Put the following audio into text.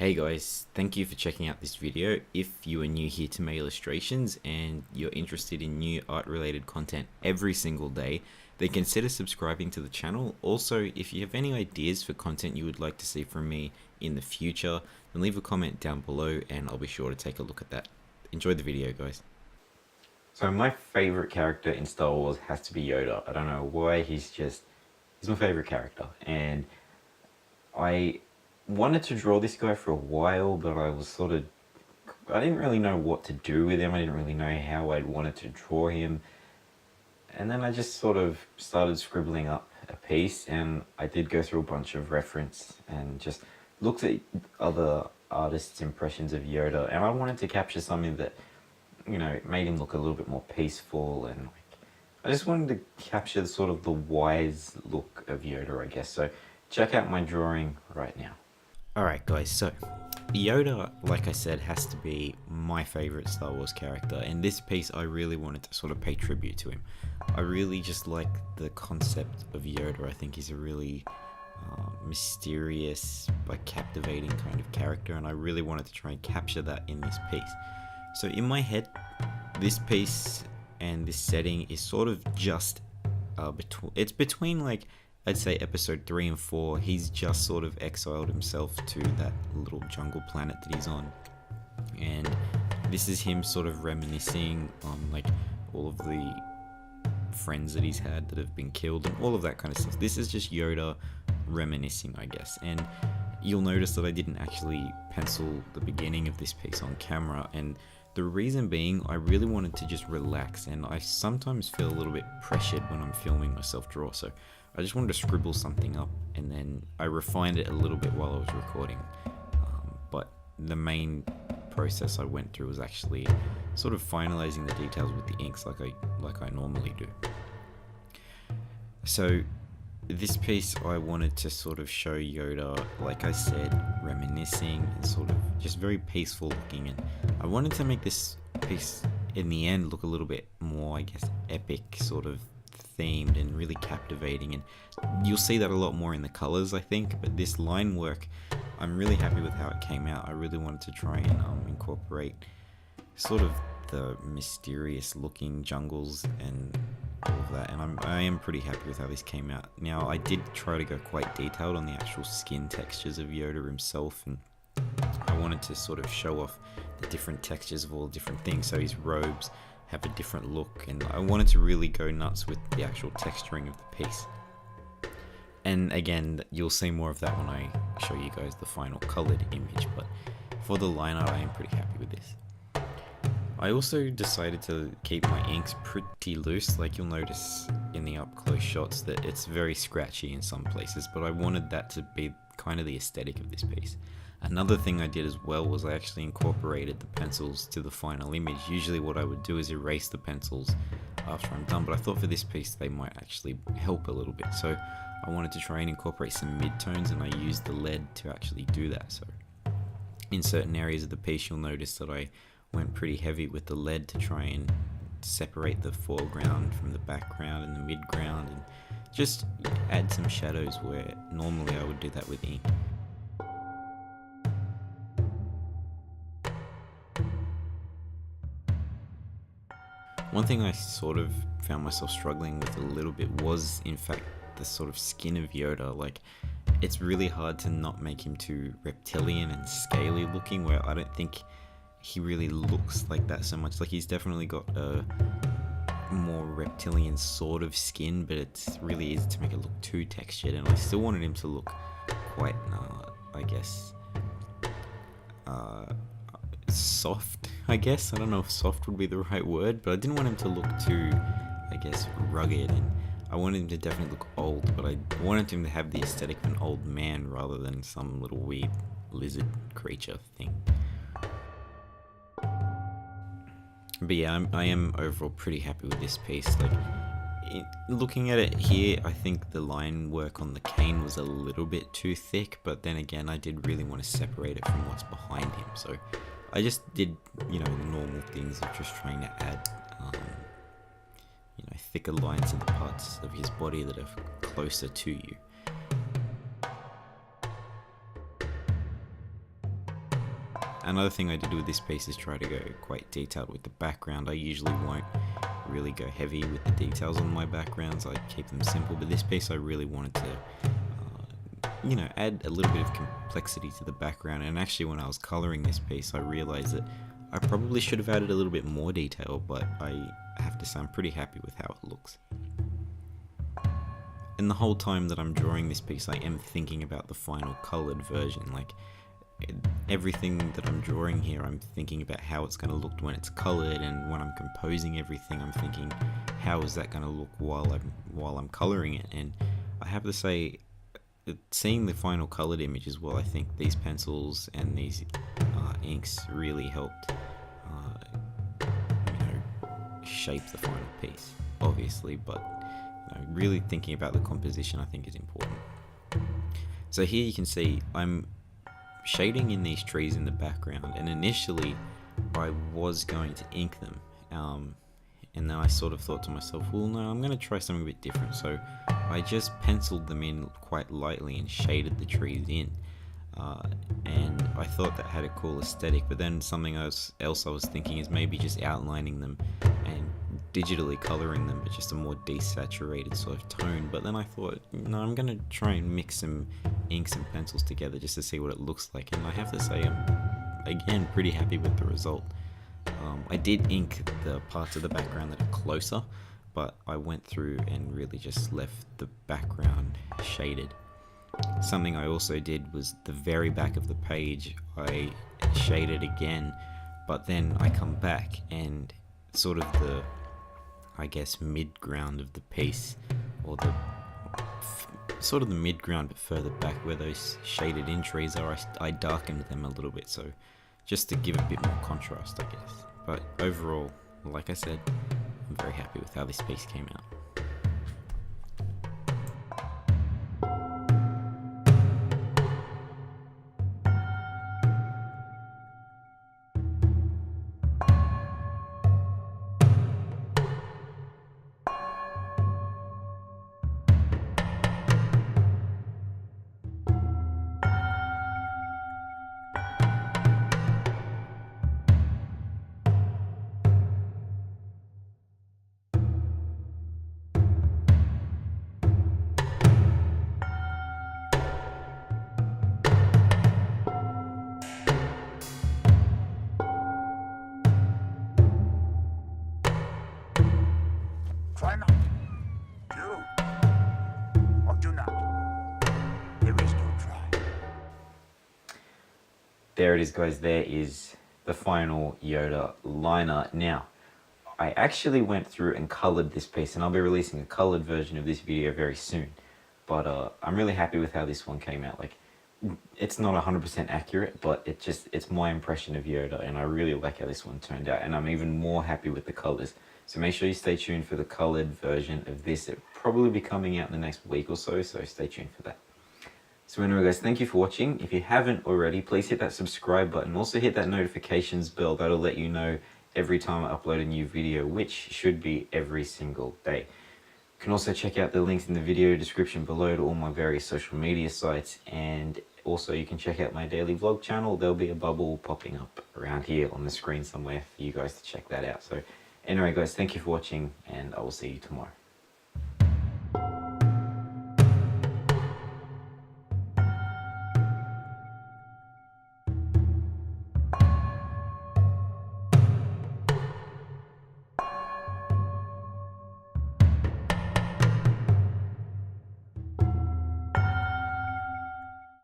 Hey guys, thank you for checking out this video. If you are new here to my illustrations and you're interested in new art related content every single day, then consider subscribing to the channel. Also, if you have any ideas for content you would like to see from me in the future, then leave a comment down below and I'll be sure to take a look at that. Enjoy the video, guys. So my favorite character in Star Wars has to be Yoda. I don't know why, he's my favorite character, and I wanted to draw this guy for a while, but I didn't really know what to do with him. I didn't really know how I'd wanted to draw him. And then I just sort of started scribbling up a piece, and I did go through a bunch of reference and just looked at other artists' impressions of Yoda, and I wanted to capture something that, you know, made him look a little bit more peaceful, and I just wanted to capture sort of the wise look of Yoda, I guess. So check out my drawing right now. Alright guys, so Yoda, like I said, has to be my favorite Star Wars character, and this piece I really wanted to sort of pay tribute to him. I really just like the concept of Yoda. I think he's a really mysterious but captivating kind of character, and I really wanted to try and capture that in this piece. So in my head, this piece and this setting is sort of just between, like, I'd say episode 3 and 4. He's just sort of exiled himself to that little jungle planet that he's on, and this is him sort of reminiscing on like all of the friends that he's had that have been killed and all of that kind of stuff. This is just Yoda reminiscing, I guess. And you'll notice that I didn't actually pencil the beginning of this piece on camera, and the reason being, I really wanted to just relax, and I sometimes feel a little bit pressured when I'm filming myself draw, so I just wanted to scribble something up, and then I refined it a little bit while I was recording. But the main process I went through was actually sort of finalizing the details with the inks like I normally do. So this piece, I wanted to sort of show Yoda, like I said, reminiscing and sort of just very peaceful looking, and I wanted to make this piece in the end look a little bit more, I guess, epic, sort of themed and really captivating, and you'll see that a lot more in the colors, I think. But this line work, I'm really happy with how it came out. I really wanted to try and incorporate sort of the mysterious looking jungles and all of that, and I am pretty happy with how this came out. Now, I did try to go quite detailed on the actual skin textures of Yoda himself, and I wanted to sort of show off the different textures of all the different things. So his robes have a different look, and I wanted to really go nuts with the actual texturing of the piece. And again, you'll see more of that when I show you guys the final colored image, but for the line art, I am pretty happy with this. I also decided to keep my inks pretty loose. Like, you'll notice in the up close shots that it's very scratchy in some places, but I wanted that to be kind of the aesthetic of this piece. Another thing I did as well was I actually incorporated the pencils to the final image. Usually what I would do is erase the pencils after I'm done, but I thought for this piece they might actually help a little bit. So I wanted to try and incorporate some midtones, and I used the lead to actually do that. So in certain areas of the piece, you'll notice that I went pretty heavy with the lead to try and separate the foreground from the background and the midground, and just add some shadows where normally I would do that with ink. One thing I sort of found myself struggling with a little bit was, in fact, the sort of skin of Yoda. Like, it's really hard to not make him too reptilian and scaly looking, where I don't think he really looks like that so much. Like, he's definitely got a more reptilian sort of skin, but it's really easy to make it look too textured, and I still wanted him to look quite, I guess, soft, I guess. I don't know if soft would be the right word, but I didn't want him to look too, I guess, rugged, and I wanted him to definitely look old, but I wanted him to have the aesthetic of an old man rather than some little weird lizard creature thing. But yeah, I am overall pretty happy with this piece. Like, looking at it here, I think the line work on the cane was a little bit too thick, but then again, I did really want to separate it from what's behind him, so I just did, you know, the normal things of just trying to add, you know, thicker lines to the parts of his body that are closer to you. Another thing I did with this piece is try to go quite detailed with the background. I usually won't really go heavy with the details on my backgrounds. I keep them simple, but this piece I really wanted to you know, add a little bit of complexity to the background. And actually when I was coloring this piece, I realized that I probably should have added a little bit more detail, but I have to say I'm pretty happy with how it looks. And the whole time that I'm drawing this piece, I am thinking about the final colored version. Like everything that I'm drawing here, I'm thinking about how it's going to look when it's colored, and when I'm composing everything, I'm thinking how is that going to look while I'm coloring it. And I have to say, seeing the final colored image as well, I think these pencils and these inks really helped you know, shape the final piece, obviously, but you know, really thinking about the composition I think is important. So here you can see I'm shading in these trees in the background, and initially I was going to ink them, and then I sort of thought to myself, well no, I'm going to try something a bit different. So I just penciled them in quite lightly and shaded the trees in, and I thought that had a cool aesthetic. But then something else I was thinking is maybe just outlining them and digitally coloring them, but just a more desaturated sort of tone. But then I thought, no, I'm going to try and mix some inks and pencils together just to see what it looks like, and I have to say I'm again pretty happy with the result. I did ink the parts of the background that are closer, but I went through and really just left the background shaded. Something I also did was the very back of the page I shaded again, but then I come back and sort of the, I guess, mid-ground of the piece, or the sort of the mid-ground but further back where those shaded in trees are, I darkened them a little bit, so just to give a bit more contrast, I guess. But overall, like I said, I'm very happy with how this piece came out. Try not. Do. Or do not. There is no try. There it is, guys. There is the final YODA liner. Now, I actually went through and colored this piece, and I'll be releasing a colored version of this video very soon. But I'm really happy with how this one came out. Like, it's not 100% accurate, but it's my impression of YODA, and I really like how this one turned out, and I'm even more happy with the colors. So make sure you stay tuned for the colored version of this. It'll probably be coming out in the next week or so stay tuned for that. So anyway, guys, thank you for watching. If you haven't already, please hit that subscribe button. Also hit that notifications bell. That'll let you know every time I upload a new video, which should be every single day. You can also check out the links in the video description below to all my various social media sites, and also you can check out my daily vlog channel. There'll be a bubble popping up around here on the screen somewhere for you guys to check that out. So anyway, guys, thank you for watching, and I will see you tomorrow.